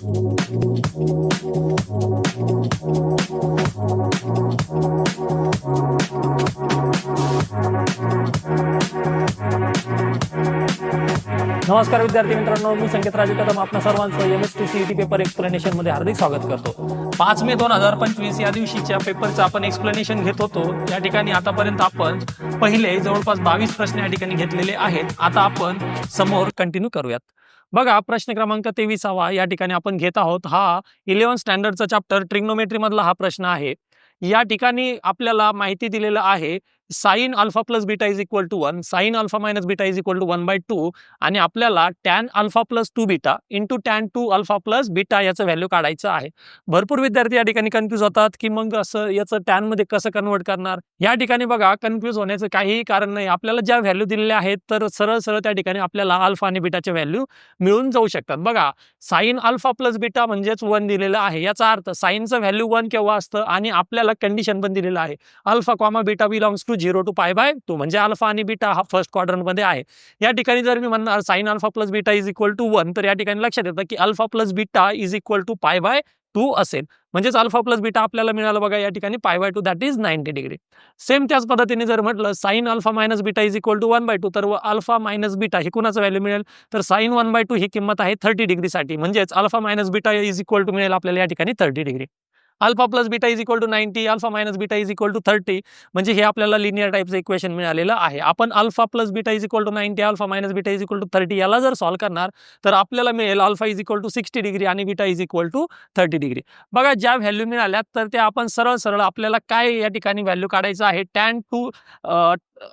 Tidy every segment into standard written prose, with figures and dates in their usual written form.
नमस्कार विद्यार्थी मित्रांनो, मी संकेत राजू कदम आपल्या सर्वांचं MST CET पेपर एक्सप्लेनेशन मध्ये हार्दिक स्वागत करतो। 5 मे 2025 या दिवशीच्या पेपरचं आपण एक्सप्लेनेशन घेत होतो। या ठिकाणी आतापर्यंत आपण पहिले जवळपास 22 प्रश्न या ठिकाणी घेतलेले आहेत। आता आपण समोर कंटिन्यू करूयात। बघा, प्रश्न क्रमांक 23वा या ठिकाणी आपण घेत आहोत। हा 11th स्टँडर्डचा चॅप्टर ट्रिग्नोमेट्री मधला हा प्रश्न आहे। या ठिकाणी आपल्याला माहिती दिलेलं आहे sin alpha plus beta is equal to 1, sin alpha minus beta is equal to 1/2 आणि आपल्याला tan alpha plus 2 beta into tan 2 alpha plus beta याचं व्हॅल्यू काढायचं आहे। भरपूर विद्यार्थी या ठिकाणी कन्फ्यूज होतात की मग असं याचं tan मध्ये कसं कन्वर्ट करणार। या ठिकाणी बघा, कन्फ्यूज होण्याचं काहीही कारण नाही। आपल्याला ज्या व्हॅल्यू दिलेल्या आहेत तर सरळ सरळ त्या ठिकाणी आपल्याला अल्फा आणि बीटाचे व्हॅल्यू मिळून जाऊ शकतात। बघा, sin अल्फा प्लस बीटा म्हणजेच 1 दिलेलं आहे। याचा अर्थ साइनचं व्हॅल्यू 1 केव्हा असतं आणि आपल्याला कंडिशन पण दिलेलं आहे alpha comma beta belongs to 0 to π/2 म्हणजे अल्फा आणि बीटा हा फर्स्ट क्वाड्रंट मध्ये आहे। या ठिकाणी जर मी म्हणणार sin alpha plus beta is equal to 1 तर या ठिकाणी लक्षात येतं की alpha plus beta is equal to π/2 असेल। म्हणजेच अल्फा प्लस बीटा आपल्याला मिळालं बघा या ठिकाणी π/2 दॅट इज 90 डिग्री। सेम त्याच पद्धतीने जर म्हटलं sin alpha minus beta is equal to 1/2 तर अल्फा मायनस बीटा हे कुणाचं व्हॅल्यू मिळेल तर sin 1/2 ही किंमत आहे 30 डिग्री साठी। म्हणजेच alpha minus beta is equal to मिळेल आपल्याला या ठिकाणी 30 degree. Alpha plus beta is equal to 90, alpha minus beta is equal to 30 म्हणजे हे आपल्याला लिनियर टाइपचं इक्वेशन मिळालेलं आहे। आपण alpha plus beta is equal to 90, alpha minus beta is equal to 30 याला जर सॉल्व करणार तर आपल्याला मिळेल alpha is equal to 60 degree आणि beta is equal to 30 degree. बघा, ज्या व्हॅल्यू मिळाल्यात तर ते आपण सरळ सरळ आपल्याला काय या ठिकाणी व्हॅल्यू काढायचं आहे tan 2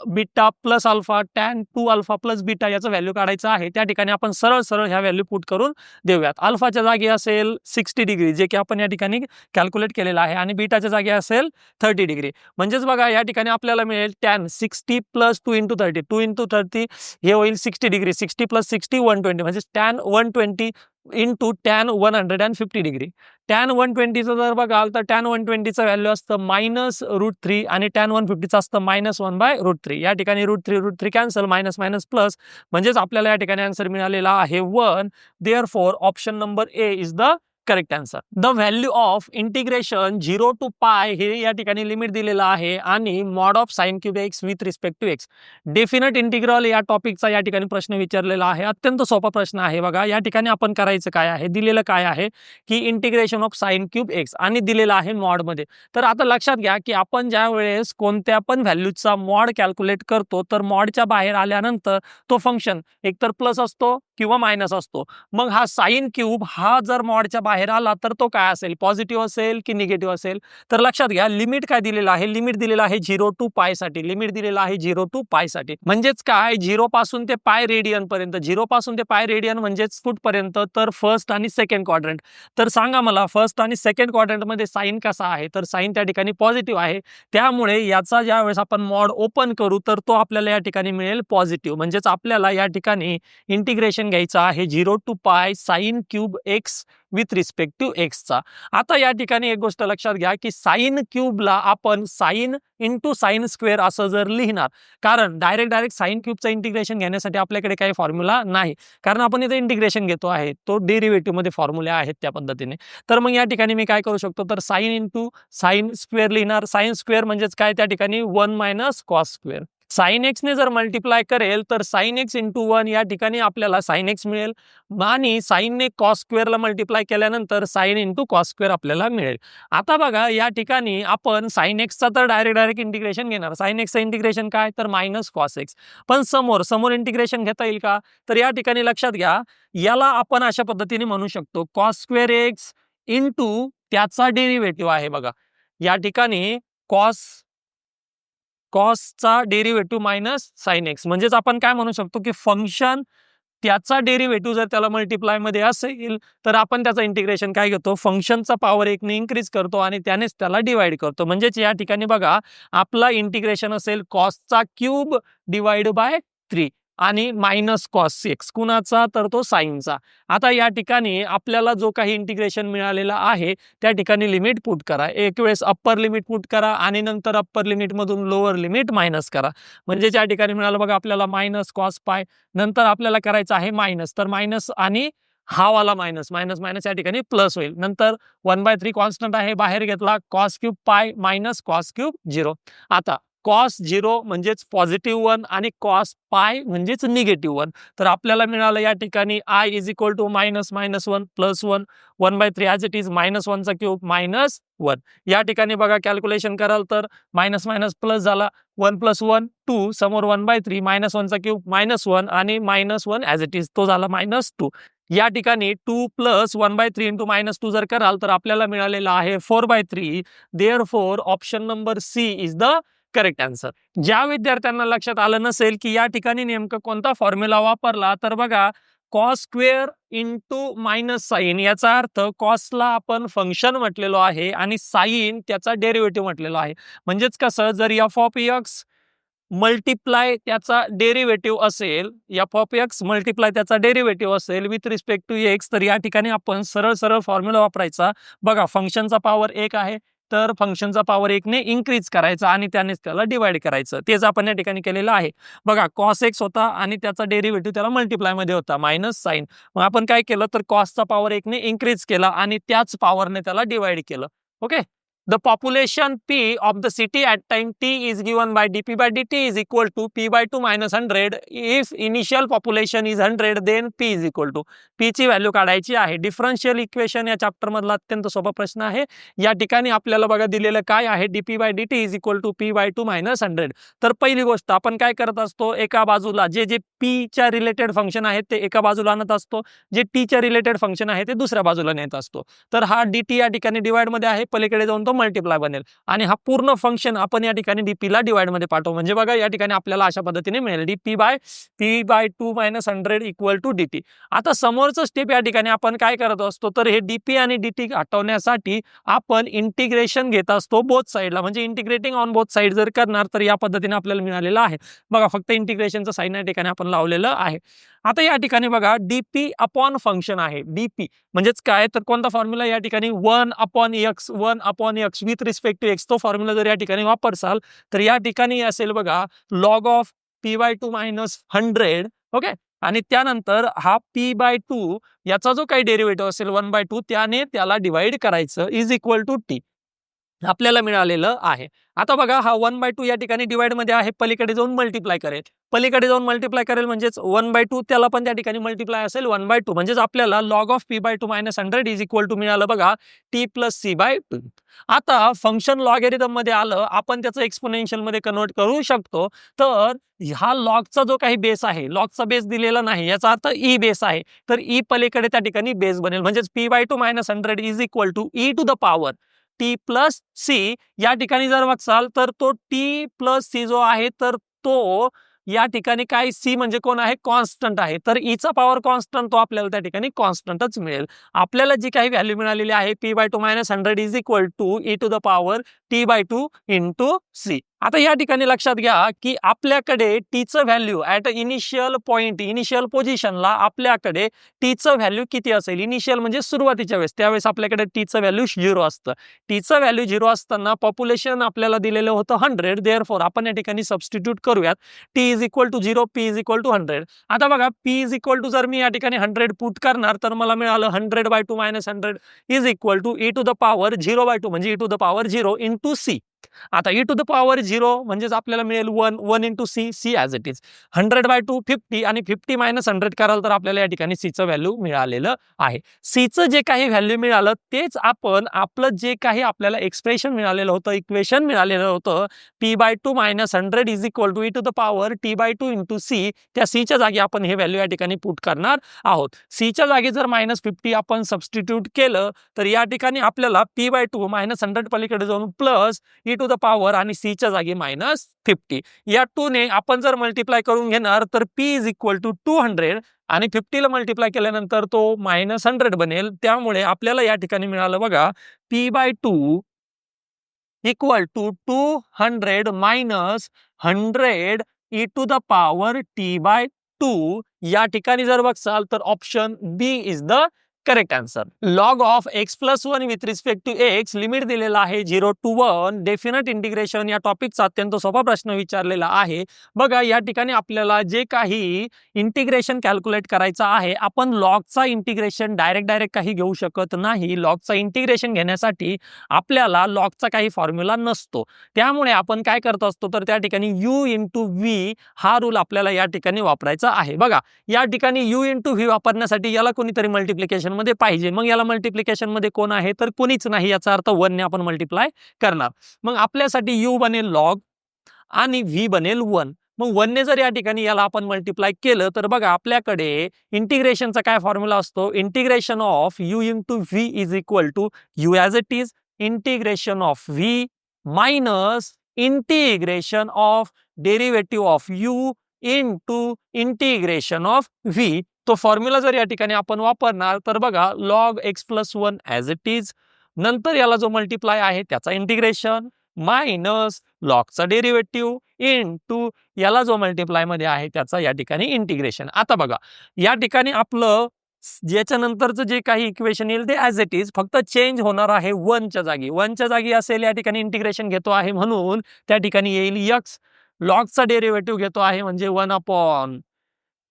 beta plus alpha tan 2 alpha plus beta याचं व्हॅल्यू काढायचं आहे। त्या ठिकाणी आपण सरळ सरळ ह्या व्हॅल्यू पुट करून देऊयात। अल्फाच्या जागी असेल 60 डिग्री जे की आपण या ठिकाणी कॅल्क्युलेट केलेलं आहे आणि बीटाच्या जागी असेल 30 डिग्री। म्हणजेच बघा, या ठिकाणी आपल्याला मिळेल tan 60 प्लस 2 इंटू 30, 2 इंटू 30 हे होईल 60 डिग्री, 60 प्लस 60 120 म्हणजे tan 120 into tan 150 degree. tan 120चं जर बघाल तर tan 120चं व्हॅल्यू असतं -√3 आणि tan 150चं असतं -1/√3। या ठिकाणी √3 कॅन्सल, मायनस मायनस प्लस म्हणजेच आपल्याला या ठिकाणी आन्सर मिळालेला आहे 1। Therefore option number A is the correct answer. The value of integration 0 to π हे या ठिकाणी लिमिट दिलेलं आहे आणि mod of sine cube x with respect to x. Definite integral या टॉपिकचा या ठिकाणी प्रश्न विचारलेला आहे। अत्यंत सोपा प्रश्न आहे। बघा, या ठिकाणी आपण करायचं काय आहे, दिलेलं काय आहे की integration of sine cube x आणि दिलेलं आहे मॉड मध्ये। तर आता लक्षात घ्या की आपण ज्या वेळेस कोणत्या पण व्हॅल्यूचा मॉड कॅल्क्युलेट करतो तर मॉडच्या बाहेर आल्यानंतर तो फंक्शन एकतर प्लस असतो किंवा मायनस असतो। मग हा साइन क्यूब हा जर मॉडच्या बाहेर आला तर तो काय असेल, पॉझिटिव्ह असेल की निगेटिव्ह असेल। तर लक्षात घ्या, लिमिट काय दिलेलं आहे, लिमिट दिलेलं आहे 0 to π साठी, लिमिट दिलेलं आहे 0 to π साठी। म्हणजेच काय, 0 पासून ते π रेडियन पर्यंत, 0 पासून ते π रेडियन म्हणजेच कुठपर्यंत तर फर्स्ट आणि सेकंड क्वाड्रंट। तर सांगा मला फर्स्ट आणि सेकंड क्वाड्रंट मध्ये साइन कसा आहे तर साइन त्या ठिकाणी पॉझिटिव्ह आहे। त्यामुळे याचा ज्या वेळेस आपण मॉड ओपन करू तर तो आपल्याला या ठिकाणी मिळेल पॉझिटिव्ह। म्हणजेच आपल्याला या ठिकाणी इंटिग्रेशन घ्यायचं आहे 0 to π sine cube x with respect to एक्सचा। आता या ठिकाणी एक गोष्ट लक्षात घ्या की साइन क्यूबला आपण साइन इंटू साइन स्क्वेअर असं जर लिहिणार, कारण डायरेक्ट साइन क्यूबचं इंटिग्रेशन घेण्यासाठी आपल्याकडे काही फॉर्म्युला नाही, कारण आपण इथे इंटिग्रेशन घेतो आहे तो डेरिव्हेटिव्ह मध्ये फॉर्म्युले आहेत त्या पद्धतीने। तर मग या ठिकाणी मी काय करू शकतो तर साइन इंटू साइन स्क्वेअर लिहिणार। साइन स्क्वेअर म्हणजेच काय, त्या ठिकाणी 1 minus cos square. Sine x ने जर मल्टिप्लाय करेल तर साइन एक्स इंटू 1 या ठिकाणी आपल्याला साइन एक्स मिळेल आणि साइन ने कॉस स्क्वेअरला मल्टिप्लाय केल्यानंतर साइन इंटू कॉस स्क्वेअर आपल्याला मिळेल। आता बघा, या ठिकाणी आपण साइन एक्सचा तर डायरेक्ट इंटिग्रेशन घेणार। साइन एक्सचं इंटिग्रेशन काय तर मायनस कॉस एक्स, पण समोर इंटिग्रेशन घेता येईल का तर या ठिकाणी लक्षात घ्या, याला आपण अशा पद्धतीने म्हणू शकतो कॉस स्क्वेअर एक्स इंटू त्याचा डेरिव्हेटिव्ह आहे। बघा, या ठिकाणी कॉसचा डेरिव्हेटिव्ह मायनस साइन एक्स म्हणजेच आपण काय म्हणू शकतो की फंक्शन त्याचा डेरिव्हेटिव्ह जर त्याला मल्टिप्लाय मध्ये असेल तर आपण त्याचं इंटिग्रेशन काय घेतो, फंक्शनचा पॉवर 1 ने इन्क्रीज करतो आणि त्यानेच त्याला डिवाइड करतो। म्हणजेच या ठिकाणी बघा, आपला इंटिग्रेशन असेल कॉसचा क्यूब डिवाइड बाय 3 आणि मायनस कॉस एक्स कुणाचा तर तो साइनचा। आता या ठिकाणी आपल्याला जो काही इंटिग्रेशन मिळालेला आहे त्या ठिकाणी लिमिट पुट करा। एक वेळेस अप्पर लिमिट पुट करा आणि नंतर अप्पर लिमिट मधून लोअर लिमिट मायनस करा। म्हणजे या ठिकाणी मिळालं बघा आपल्याला मायनस कॉस पाय, नंतर आपल्याला करायचं आहे मायनस, तर मायनस आणि हा वाला मायनस मायनस मायनस या ठिकाणी प्लस होईल. नंतर 1/3 कॉन्स्टंट आहे, बाहेर घेतला cos cube pi minus cos cube 0. आता कॉस 0 म्हणजेच पॉझिटिव्ह 1 आणि कॉस पाय म्हणजेच निगेटिव्ह 1. तर आपल्याला मिळालं या ठिकाणी I is equal to minus minus 1 plus 1 1/3 as it is minus 1चा क्यूब मायनस 1. या ठिकाणी बघा कॅल्क्युलेशन कराल तर मायनस मायनस प्लस झाला 1 प्लस 1 2 समोर 1/3 मायनस 1चा क्यूब मायनस 1 आणि मायनस 1 ॲज इट इज तो झाला मायनस 2. या ठिकाणी 2 प्लस 1/3 इंटू मायनस 2 जर कराल तर आपल्याला मिळालेला आहे 4/3. Therefore option number C is the correct answer. ज्या विद्यार्थ्यांना लक्षात आलं नसेल की या ठिकाणी नेमकं कोणता फॉर्म्युला वापरला तर बघा cos square into minus sine याचा अर्थ कॉसला आपण फंक्शन म्हटलेलो आहे आणि साईन त्याचा डेरिव्हेटिव्ह म्हटलेलो आहे. म्हणजेच कसं जर एफ ऑफ एक्स मल्टिप्लाय त्याचा डेरिव्हेटिव्ह असेल एफ ऑफ एक्स मल्टिप्लाय त्याचा डेरिव्हेटिव्ह असेल विथ रिस्पेक्ट टू एक्स तर या ठिकाणी आपण सरळ सरळ फॉर्म्युला वापरायचा. बघा फंक्शनचा पॉवर 1 आहे तर फंक्शनचा पॉवर 1 ने इन्क्रीज करायचा आणि त्यानेच त्याला डिवाइड करायचं. तेच आपण या ठिकाणी केलेलं आहे. बघा कॉस एक्स होता आणि त्याचा डेरिव्हेटिव्ह त्याला मल्टिप्लाय मध्ये होता मायनस साईन. मग आपण काय केलं तर कॉसचा पॉवर 1 ने इन्क्रीज केला आणि त्याच पॉवरने त्याला डिवाइड केलं. Okay. The population P of the city at time t is given by dp by dt is equal to p by 2 minus 100. If initial population is 100 then p is equal to p ची value काढायची आहे. Differential equation या chapter मधला अत्यंत सोपा प्रश्न आहे. या ठिकाणी आपल्याला बघा दिलेलं काय आहे dp by dt is equal to p by 2 minus 100. तर पहिली गोष्ट आपण काय करत असतो एका बाजूला जे जे p च्या रिलेटेड फंक्शन आहेत ते एका बाजूला आणत असतो, जे t च्या रिलेटेड फंक्शन आहे ते दुसऱ्या बाजूला नेत असतो. तर हा dt या ठिकाणी डिवाइड मध्ये आहे, पलीकडे जाऊन तो मल्टिप्लाय बनेल आणि हा पूर्ण फंक्शन आपण या ठिकाणी डीपी ला डिवाइड मध्ये पाठवू. म्हणजे बघा या ठिकाणी आपल्याला अशा पद्धतीने मिळेल dp by p by 2 minus 100 equals to dt. आता समोरचं स्टेप या ठिकाणी आपण काय करत असतो तर हे डीपी आणि dt हटवण्यासाठी आपण इंटिग्रेशन घेत असतो बोथ साईडला. म्हणजे इंटिग्रेटिंग ऑन बोथ साईड जर करणार तर या पद्धतीने आपल्याला मिळालेलं आहे. बघा फक्त इंटिग्रेशनचं साइन या ठिकाणी आपण लावलेलं आहे. आता या ठिकाणी बघा डीपी अपॉन फंक्शन आहे. डीपी म्हणजेच काय तर कोणता फॉर्म्युला या ठिकाणी 1/x with respect to x तो फॉर्म्युला जर या ठिकाणी वापरसाल तर या ठिकाणी असेल बघा log of p by 2 minus 100. Okay. आणि त्यानंतर हा p बाय 2 याचा जो काही डेरिव्हेटिव्ह असेल 1/2 त्याने त्याला डिवाइड करायचं इज इक्वल टू t आपल्याला मिळालेलं आहे. आता बघा हा 1/2 या ठिकाणी डिवाइड मध्ये आहे, पलीकडे जाऊन मल्टिप्लाय करेल. पलीकडे जाऊन मल्टिप्लाय करेल म्हणजेच 1/2 त्याला पण त्या ठिकाणी मल्टिप्लाय असेल 1/2 म्हणजेच आपल्याला log of p by 2 minus 100 is equal to मिळालं बघा t प्लस c बाय 2. आता फंक्शन लॉगॅरिथम मध्ये आलं आपण त्याचं एक्सपोनेन्शियल मध्ये कन्वर्ट करू शकतो. तर हा लॉगचा जो काही बेस आहे लॉगचा बेस दिलेला नाही याचा अर्थ ई बेस आहे तर ई पलीकडे त्या ठिकाणी बेस बनेल. म्हणजेच p by 2 minus 100 is equal to e to the power t plus c. या ठिकाणी जर बघसाल तर तो टी प्लस सी जो आहे तर तो या ठिकाणी काय सी म्हणजे कोण आहे कॉन्स्टंट आहे तर ईचा पॉवर कॉन्स्टंट तो आपल्याला त्या ठिकाणी कॉन्स्टंटच मिळेल. आपल्याला जी काही व्हॅल्यू मिळालेली आहे p by 2 minus 100 is equal to e to the power t by 2 into C. आता या ठिकाणी लक्षात घ्या की आपल्याकडे टीचं value at initial point initial पोझिशनला आपल्याकडे टीचं व्हॅल्यू किती असेल. इनिशियल म्हणजे सुरुवातीच्या वेळेस त्यावेळेस आपल्याकडे टीचं व्हॅल्यू 0 असतं. टीचं व्हॅल्यू 0 असताना पॉप्युलेशन आपल्याला दिलेलं होतं 100. देअरफॉर आपण या ठिकाणी सबस्टिट्यूट करूयात t is equal to 0 p is equal to 100. आता बघा p इज इक्वल टू जर मी या ठिकाणी 100 पुट करणार तर मला मिळालं 100 by 2 minus 100 is equal to e to the power 0 by 2 म्हणजे e to the power 0 into C. आता e टू द पॉवर 0 म्हणजेच आपल्याला मिळेल 1 into C C as it is 100 by 2 50 आणि 50 मायनस 100 कराल तर आपल्याला या ठिकाणी सीचं व्हॅल्यू मिळालेलं आहे. सीचं जे काही व्हॅल्यू मिळालं तेच आपण आपलं जे काही आपल्याला एक्सप्रेशन मिळालेलं होतं इक्वेशन मिळालेलं होतं p by 2 minus 100 is equal to e to the power t by 2 into C. त्या सीच्या जागी आपण हे व्हॅल्यू या ठिकाणी पुट करणार आहोत. सीच्या जागी जर मायनस 50 आपण सबस्टिट्यूट केलं तर या ठिकाणी आपल्याला p बाय 2 मायनस 100 पलीकडे जाऊन plus e to the power आणि सी च्या जागी मायनस 50 या 2 ने आपण जर मल्टिप्लाय करून घेणार तर p इज इक्वल टू 200 आणि 50 ला मल्टिप्लाय केल्यानंतर तो मायनस 100 बनेल. त्यामुळे आपल्याला या ठिकाणी मिळालं बघा p by 2 equal to 200 minus 100 e to the power t by 2. या ठिकाणी जर बघसाल तर option B is the correct answer. Log of X plus 1 with respect to X limit दिलेला आहे 0 to 1. डेफिनेट इंटिग्रेशन या टॉपिकचा अत्यंत सोपा प्रश्न विचारलेला आहे. बघा या ठिकाणी आपल्याला जे काही इंटिग्रेशन कॅल्क्युलेट करायचं आहे, आपण लॉगचा इंटिग्रेशन डायरेक्ट काही घेऊ शकत नाही. लॉगचा इंटिग्रेशन घेण्यासाठी आपल्याला लॉगचा काही फॉर्म्युला नसतो. त्यामुळे आपण काय करत असतो तर त्या ठिकाणी u इंटू v हा रूल आपल्याला या ठिकाणी वापरायचा आहे. बघा या ठिकाणी u इंटू v वापरण्यासाठी याला कोणीतरी मल्टिप्लिकेशन मध्ये पाहिजे. मग याला मल्टिप्लिकेशन मध्ये कोण आहे तर कोणीच नाही, याचा अर्थ 1 ने आपण मल्टिप्लाय करणार. मग आपल्यासाठी u बनेल लॉग आणि v बनेल 1. मग 1 ने जर या ठिकाणी याला आपण मल्टिप्लाय केलं तर बघा आपल्याकडे इंटिग्रेशनचा काय फॉर्म्युला असतो, integration of u into v is equal to u as it is integration of v minus integration of derivative of u into integration of v. तो फॉर्म्युला जर या ठिकाणी आपण वापरणार तर बघा log X plus 1 as it is, नंतर याला जो मल्टिप्लाय आहे त्याचा इंटिग्रेशन मायनस लॉगचा डेरिव्हेटिव्ह इंटू याला जो मल्टिप्लाय मध्ये आहे त्याचा या ठिकाणी इंटिग्रेशन. आता बघा या ठिकाणी आपलं ज्याच्या नंतरचं जे काही इक्वेशन येईल ते ॲज इट इज, फक्त चेंज होणार आहे 1 च्या जागी. 1 च्या जागी असेल या ठिकाणी इंटिग्रेशन घेतो आहे म्हणून त्या ठिकाणी येईल x. लॉगचा डेरिव्हेटिव्ह घेतो आहे म्हणजे 1 अपॉन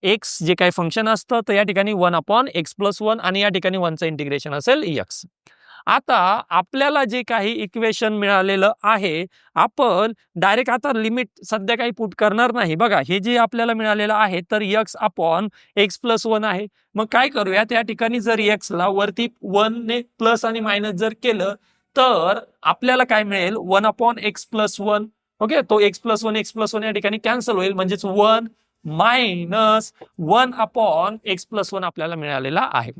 एक्स जे काही फंक्शन असतं तर या ठिकाणी 1 अपॉन एक्स प्लस 1 आणि या ठिकाणी 1चं इंटिग्रेशन असेल x. आता आपल्याला जे काही इक्वेशन मिळालेलं आहे आपण डायरेक्ट आता लिमिट सध्या काही पुट करणार नाही. बघा हे जे आपल्याला मिळालेलं आहे तर x अपॉन एक्स प्लस 1 आहे. मग काय करूया, त्या ठिकाणी जर x ला वरती 1 ने प्लस आणि मायनस जर केलं तर आपल्याला काय मिळेल 1 अपॉन एक्स प्लस 1. ओके, तो एक्स प्लस 1 या ठिकाणी कॅन्सल होईल म्हणजेच 1 मायनस 1 अपॉन एक्स प्लस 1 आपल्याला मिळालेला आहे.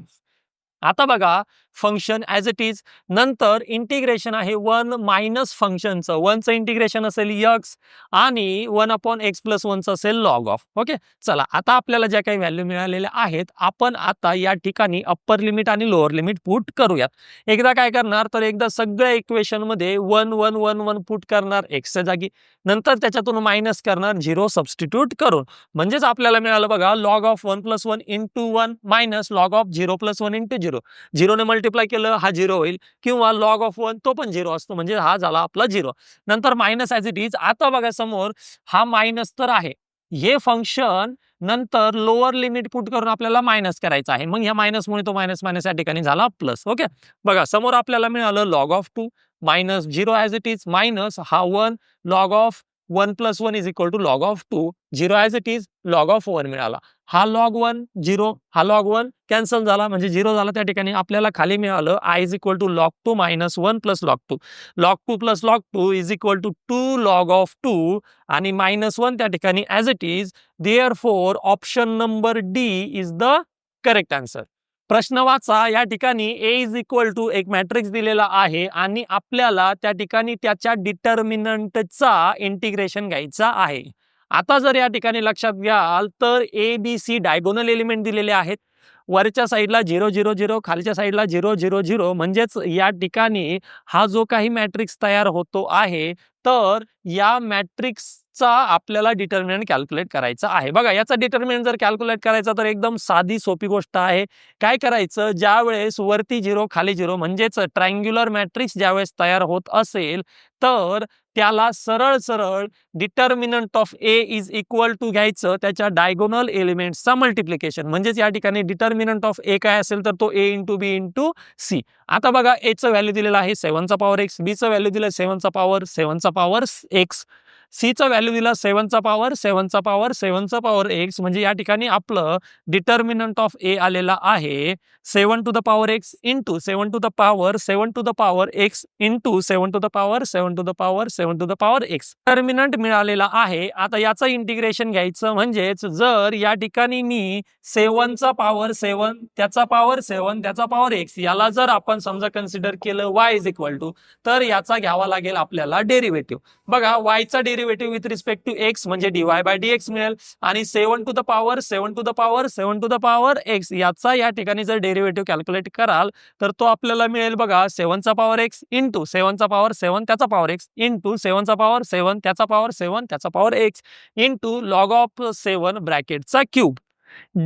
आता बघा फंक्शन ॲज इट इज, नंतर इंटिग्रेशन आहे 1 मायनस फंक्शनचं, 1चं इंटिग्रेशन असेल x आणि 1 अपॉन एक्स प्लस 1चं असेल लॉग ऑफ. ओके, चला आता आपल्याला ज्या काही व्हॅल्यू मिळालेल्या आहेत आपण आता या ठिकाणी अप्पर लिमिट आणि लोअर लिमिट पुट करूयात. एकदा काय करणार तर एकदा सगळ्या इक्वेशन मध्ये 1 1 1 1 पुट करणार एक्सच्या जागी, नंतर त्याच्यातून मायनस करणार 0 सबस्टिट्यूट करून. म्हणजेच आपल्याला मिळालं बघा log of 1 plus 1 into 1 minus log of 0 plus 1 into 0. 0 ने मल्टिप्लाय केलं हा 0 होईल किंवा लॉग ऑफ 1 तो पण 0 असतो म्हणजे हा झाला आपला 0. नंतर मायनस ॲज इट इज. आता बघा समोर हा मायनस तर आहे, हे फंक्शन नंतर लोअर लिमिट पुट करून आपल्याला मायनस करायचं आहे. मग ह्या मायनसमुळे तो मायनस मायनस या ठिकाणी झाला प्लस. ओके, बघा समोर आपल्याला मिळालं log of 2 minus 0 as it is minus हा 1 log of 1 plus 1 is equal to log of 2, 0 as it is log of 1 मिळाला. हा लॉग 1 0, हा लॉग 1 कॅन्सल झाला म्हणजे 0 झाला. त्या ठिकाणी आपल्याला खाली मिळालं I is equal to log 2 minus 1 plus log 2. Log 2 plus log 2 is equal to 2 log of 2 आणि मायनस 1 त्या ठिकाणी as it is. Therefore option number D is the correct answer. प्रश्न वाचा, या ठिकाणी ए इज इक्वल टू एक matrix दिलेला आहे आणि आपल्याला त्या ठिकाणी त्याच्या डिटर्मिनंटचा इंटिग्रेशन घ्यायचा आहे. आता जर या ठिकाणी लक्षात घ्याल तर A B C diagonal element दिलेले आहेत. वरच्या साईडला 0 0 0, खालच्या साईडला 0 0 0, म्हणजेच या ठिकाणी हा जो काही मॅट्रिक्स तयार होतो आहे तर या मॅट्रिक्सचा आपल्याला डिटर्मिनंट कॅल्क्युलेट करायचा आहे. बघा याचा डिटर्मिनंट जर कॅल्क्युलेट करायचा तर एकदम साधी सोपी गोष्ट आहे. काय करायचं, ज्या वेळेस वरती 0 खाली 0 म्हणजेच ट्रायंग्युलर मॅट्रिक्स ज्यावेळेस तयार होत असेल तर त्याला सरळ सरळ determinant of A is equal to घ्यायचं त्याच्या डायगोनल एलिमेंट्सचा मल्टिप्लिकेशन. म्हणजेच या ठिकाणी डिटर्मिनंट ऑफ ए काय असेल तर तो ए इंटू बी इंटू सी. आता बघा एचं व्हॅल्यू दिलेलं आहे 7चा पॉवर एक्स, बीचं व्हॅल्यू दिलं 7चा पॉवर एक्स, सीचं व्हॅल्यू दिला 7चा पॉवर एक्स. म्हणजे या ठिकाणी आपलं डिटर्मिनंट ऑफ ए आलेला आहे 7 to the power X into 7 to the power X into 7 to the power X. Determinant मिळालेला आहे. आता याचं इंटिग्रेशन घ्यायचं म्हणजेच जर या ठिकाणी मी 7चा पॉवर 7 त्याचा पॉवर 7 त्याचा पॉवर एक्स याला जर आपण समजा कन्सिडर केलं वाय इज इक्वल टू, तर याचा घ्यावा लागेल आपल्याला डेरिव्हेटिव्ह. बघा वायचा derivative with respect to X म्हणजे dy बाय dx मिळेल आणि 7 टू द पॉवर एक्स याचा या ठिकाणी जर डेरिव्हेटिव्ह कॅल्क्युलेट कराल तर तो आपल्याला मिळेल बघा 7चा पॉवर एक्स इंटू 7चा पॉवर 7 त्याचा पॉवर एक्स इंटू 7चा पॉवर 7 त्याचा पॉवर 7 त्याचा power X into log of 7 ब्रॅकेटचा क्यूब.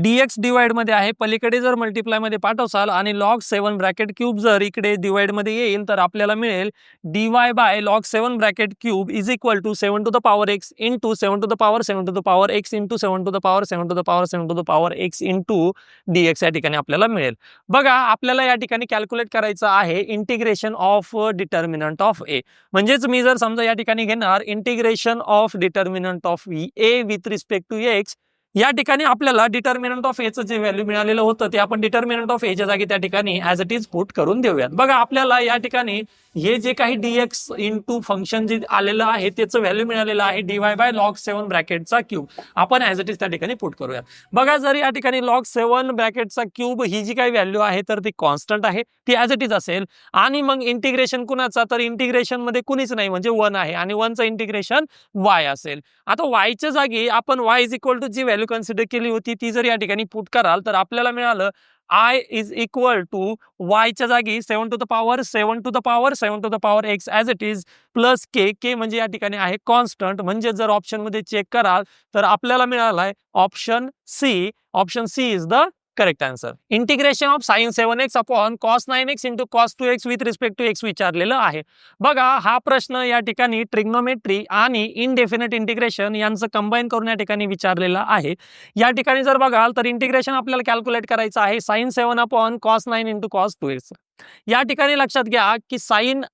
dx डिवाइड मध्ये आहे, पलीकडे जर मल्टिप्लाय मध्ये पाठवसाल आणि log 7 ब्रॅकेट क्यूब जर इकडे डिवाइड मध्ये येईल तर आपल्याला मिळेल dy by log 7 bracket cube is equal to 7 to the power x into 7 to the power 7 to the power x into 7 to the power 7 to the power 7 to the power x into dx या ठिकाणी आपल्याला मिळेल. बघा आपल्याला या ठिकाणी calculate करायचं आहे integration of determinant of a. म्हणजेच मी जर समजा या ठिकाणी घेणार integration of determinant of a with respect to x, या ठिकाणी आपल्याला डिटर्मिनंट ऑफ ए चं जे व्हॅल्यू मिळालेलं होतं ते आपण डिटर्मिनंट ऑफ ए च्या जागी त्या ठिकाणी ऍज इट इज पुट करून देऊयात. बघा आपल्याला या ठिकाणी हे जे काही dx इंटू फंक्शन जे आलेलं आहे त्याचं व्हॅल्यू मिळालेलं आहे dy बाय log 7 ब्रॅकेटचा क्यूब. आपण ऍज इट इज त्या ठिकाणी पुट करूयात. बघा जर या ठिकाणी log 7 ब्रॅकेटचा क्यूब ही जी काही व्हॅल्यू आहे तर ती कॉन्स्टंट आहे, ती ऍज इट इज असेल. आणि मग इंटिग्रेशन कुणाचा, तर इंटिग्रेशन मध्ये कुणीच नाही म्हणजे 1 आहे आणि 1 चं इंटिग्रेशन y असेल. आता y च्या जागी आपण y इज इक्वल टू जी व्हॅल्यू कन्सिडर केली होती ती जर या ठिकाणी पुट कराल तर आपल्याला मिळालं I is equal to y च्या जागी 7 to the power 7 to the power 7 to the power x as it is plus k म्हणजे या ठिकाणी आहे कॉन्स्टंट. म्हणजे जर ऑप्शन मध्ये चेक कराल तर आपल्याला मिळालाय option C is the correct answer. Integration of sin 7x upon cos 9x into cos 2x with respect to x विचारलेलं आहे. बघा हा प्रश्न या ठिकाणी ट्रिग्नोमेट्री आणि इनडेफिनेट इंटिग्रेशन यांचं कंबाईन करून या ठिकाणी विचारलेला आहे. या ठिकाणी जर बघाल तर इंटिग्रेशन आपल्याला कॅल्क्युलेट करायचं आहे sin 7 upon cos 9 into cos 2x. या ठिकाणी लक्षात घ्या की साइन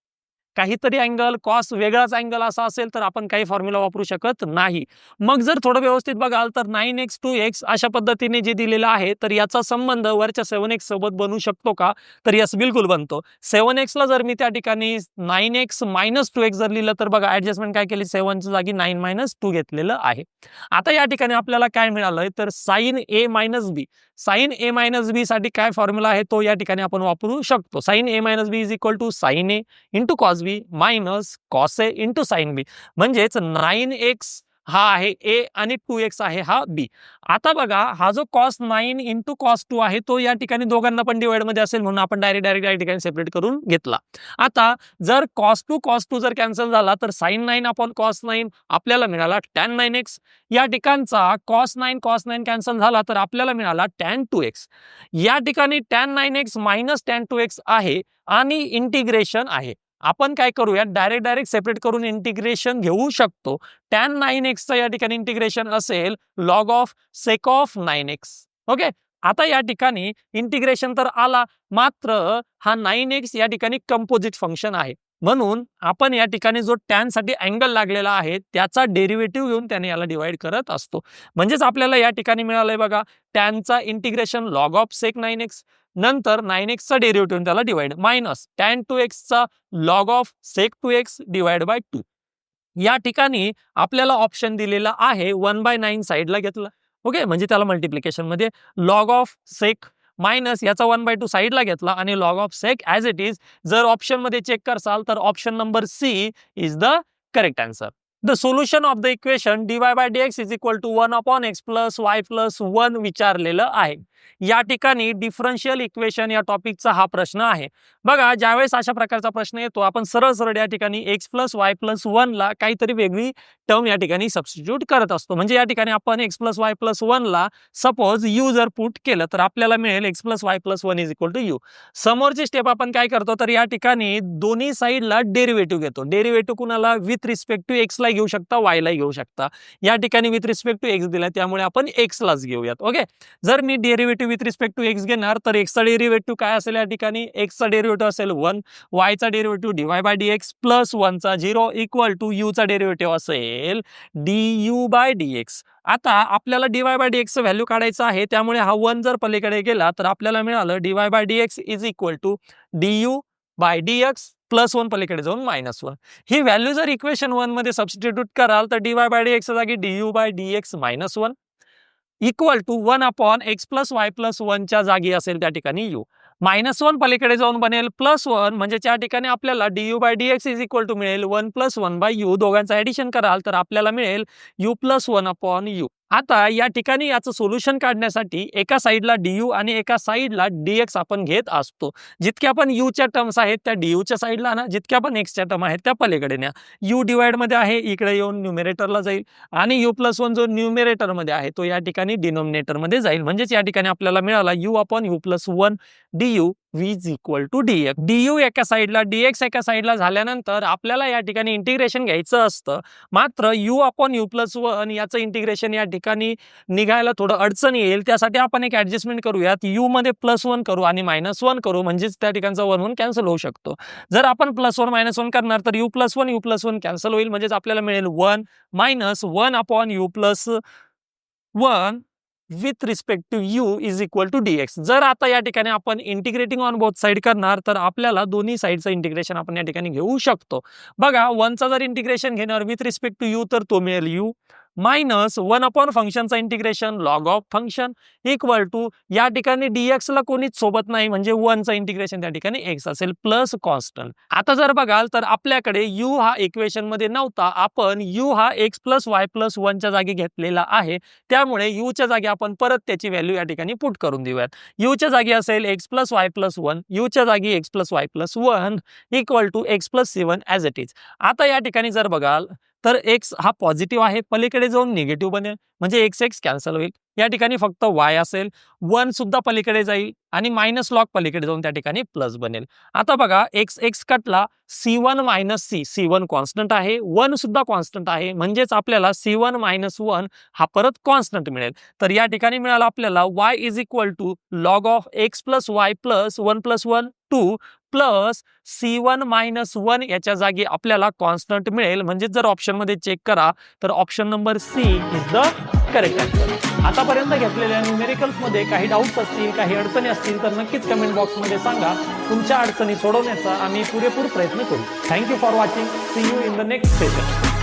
काहीतरी अँगल, कॉस वेगळाच अँगल असा असेल तर आपण काही फॉर्म्युला वापरू शकत नाही. मग जर थोडं व्यवस्थित बघाल तर 9x 2x अशा पद्धतीने जे दिलेलं आहे तर याचा संबंध वरच्या 7x सोबत बनू शकतो का, तर यस बिलकुल बनतो. 7x ला जर मी त्या ठिकाणी 9x मायनस 2x जर लिहिलं तर बघा ऍडजस्टमेंट काय केली, 7 च्या जागी 9 मायनस 2 घेतलेलं आहे. आता या ठिकाणी आपल्याला काय मिळालंय तर sin a minus B. sin a minus B साठी काय फॉर्म्युला आहे तो या ठिकाणी आपण वापरू शकतो. sin a minus B is equal to sin a into cos B minus cos A into sine B. म्हणजेच 9x हा आहे ए आणि 2x आहे हा बी. आता बघा हा जो cos 9 इंटू cos 2 आहे तो या ठिकाणी दोघांना पण डिवाइड मध्ये असेल म्हणून आपण डायरेक्ट या ठिकाणी सेपरेट करून घेतला. आता जर cos 2 जर कॅन्सल झाला तर sin 9 अपॉन cos 9 आपल्याला मिळाला tan 9x. या ठिकाणचा cos 9 कॅन्सल झाला तर आपल्याला मिळाला tan 2x. या ठिकाणी tan 9x minus tan 2x आहे आणि इंटिग्रेशन आहे. आपण काय करूया डायरेक्ट सेपरेट करून इंटिग्रेशन घेऊ शकतो. tan 9x चा या ठिकाणी इंटिग्रेशन असेल log of sec of 9x. Okay, आता या ठिकाणी इंटिग्रेशन तर आला, मात्र हा 9x या ठिकाणी कंपोजिट फंक्शन आहे म्हणून आपण या ठिकाणी जो tan साठी अँगल लागलेला आहे त्याचा डेरिव्हेटिव्ह घेऊन त्याने याला डिवाइड करत असतो. म्हणजेच आपल्याला या ठिकाणी मिळालंय बघा tan चा integration log of sec 9x नंतर 9x चा डेरिव्हेटिव्ह त्याला डिवाइड मायनस tan 2x चा log of sec 2x divide by 2. या ठिकाणी आपल्याला ऑप्शन दिलेला आहे 1/9 साइडला घेतला. ओके, म्हणजे त्याला मल्टिप्लिकेशन मध्ये log ऑफ sec मायनस याचा 1/2 साइडला घेतला आणि log of sec as it is. जर ऑप्शन मध्ये चेक करसाल तर option number C is the correct answer. The solution of the equation dy by dx is equal to 1 upon x plus y plus 1 विचारलेलं आहे. या ठिकाणी differential equation या टॉपिकचा हा प्रश्न आहे. बघा ज्यावेळेस अशा प्रकारचा प्रश्न येतो आपण सरळ या ठिकाणी x प्लस वाय प्लस 1 ला काहीतरी वेगळी टर्म या ठिकाणी सबस्टिट्यूट करत असतो. म्हणजे या ठिकाणी आपण x प्लस वाय प्लस 1 ला सपोज u जर पुट केलं तर आपल्याला मिळेल x plus Y plus 1 is equal to u. समोरची स्टेप आपण काय करतो तर या ठिकाणी दोन्ही साईडला डेरिव्हेटिव्ह घेतो. डेरिव्हेटिव्ह कुणाला विथ रिस्पेक्ट टू x ला घेऊ शकता, y ला घेऊ शकता. या ठिकाणी विथ रिस्पेक्ट टू x दिला त्यामुळे आपण x लाच घेऊयात. ओके, जर मी derivative with respect to x घेणार तर x चा डेरिव्हेटिव्ह काय असेल, या ठिकाणी x चा डेरिव्हेटिव्ह असेल 1, y चा derivative dy by dx plus 1 चा 0 इक्वल टू u चा डेरिव्हेटिव्ह असेल du बाय dx. आता आपल्याला dy बाय dx चं व्हॅल्यू काढायचं आहे त्यामुळे हा 1 जर पलीकडे गेला तर आपल्याला मिळालं dy by dx is equal to du by dx plus 1 पलीकडे जाऊन मायनस 1. ही व्हॅल्यू जर इक्वेशन 1 मध्ये सबस्टिट्यूट कराल तर dy बाय dx च्या जागी du by dx minus 1 equal to 1 upon x plus Y plus 1 च्या जागी असेल त्या ठिकाणी u. मायनस 1 पलीकडे जाऊन बनेल प्लस 1 म्हणजे त्या ठिकाणी आपल्याला du by dx is equal to मिळेल 1 प्लस 1 बाय u. दोघांचं ऍडिशन कराल तर आपल्याला मिळेल u प्लस 1 अपॉन u. आता या ठिकाणी याचं सोल्युशन काढण्यासाठी एका साईडला du आणि एका साईडला dx आपण घेत असतो. जितक्या पण u च्या टर्म्स आहेत त्या du च्या साईडला ना, जितक्या पण x च्या टर्म आहेत त्या पलीकडे न्या. u डिवाइड मध्ये आहे, इकडे येऊन न्यूमरेटरला जाईल आणि u+1 जो न्यूमरेटर मध्ये आहे तो या ठिकाणी डिनोमिनेटर मध्ये जाईल. म्हणजेच या ठिकाणी आपल्याला मिळाला u/u+1 du v is equal to dx. du एका साईडला dx एका साईडला झाल्यानंतर आपल्याला या ठिकाणी इंटिग्रेशन घ्यायचं असतं. मात्र u/u+1 याचं इंटिग्रेशन या ठिकाणी निघायला थोडं अडचण येईल. त्यासाठी आपण एक ऍडजस्टमेंट करूयात, u मध्ये +1 करू आणि -1 करू, म्हणजेच त्या ठिकाणचा 1 कॅन्सल होऊ शकतो. जर आपण +1 -1 करणार तर u+1 कॅन्सल होईल, म्हणजेच आपल्याला मिळेल 1 - 1/u+1 with respect to u is equal to dx. जर आता या ठिकाणी आपण इंटिग्रेटिंग ऑन बोथ साइड करणार तर आपल्याला दोन्ही साइडचं इंटिग्रेशन आपण या ठिकाणी घेऊ शकतो. बघा 1 चा जर इंटिग्रेशन घेणार विथ रिस्पेक्ट टू u तर तो मिळेल u -1 अपॉन फंक्शनचा integration log of function equal to या ठिकाणी dx ला कोणीच सोबत नाही, म्हणजे 1 चा इंटिग्रेशन त्या ठिकाणी x असेल प्लस कॉन्स्टंट. आता जर बघाल तर आपल्याकडे u हा इक्वेशन मध्ये नव्हता, आपण u हा x + y + 1 च्या जागी घेतलेला आहे. त्यामुळे u च्या जागी आपण परत त्याची व्हॅल्यू या ठिकाणी पुट करून देऊयात. u च्या जागी असेल x + y + 1, u च्या जागी x + y + 1 equal to x + 7 as it is. आता या ठिकाणी जर बघाल तर x हा पॉझिटिव्ह आहे, पलीकडे जाऊन निगेटिव्ह बनेल, म्हणजे x कॅन्सल होईल. या ठिकाणी फक्त y असेल, 1 सुद्धा पलीकडे जाईल आणि मायनस लॉग पलीकडे जाऊन त्या ठिकाणी प्लस बनेल. आता बघा x कटला, c1 - c, c1 कॉन्स्टंट आहे, 1 सुद्धा कॉन्स्टंट आहे, म्हणजेच आपल्याला c1 - 1 हा परत कॉन्स्टंट मिळेल. तर या ठिकाणी मिळाला आपल्याला y is equal to log of x + y + 1 + 1 2 plus c1 - 1 याच्या जागी आपल्याला कॉन्स्टंट मिळेल. म्हणजे जर ऑप्शन मध्ये चेक करा तर option number C is the correct answer. आतापर्यंत घेतलेल्या न्यूमेरिकल्स मध्ये काही डाऊट्स असतील, काही अडचणी असतील तर नक्कीच कमेंट बॉक्स मध्ये सांगा. तुमच्या अडचणी सोडवण्याचा आम्ही पुरेपूर प्रयत्न करू. Thank you for watching. See you in the next session.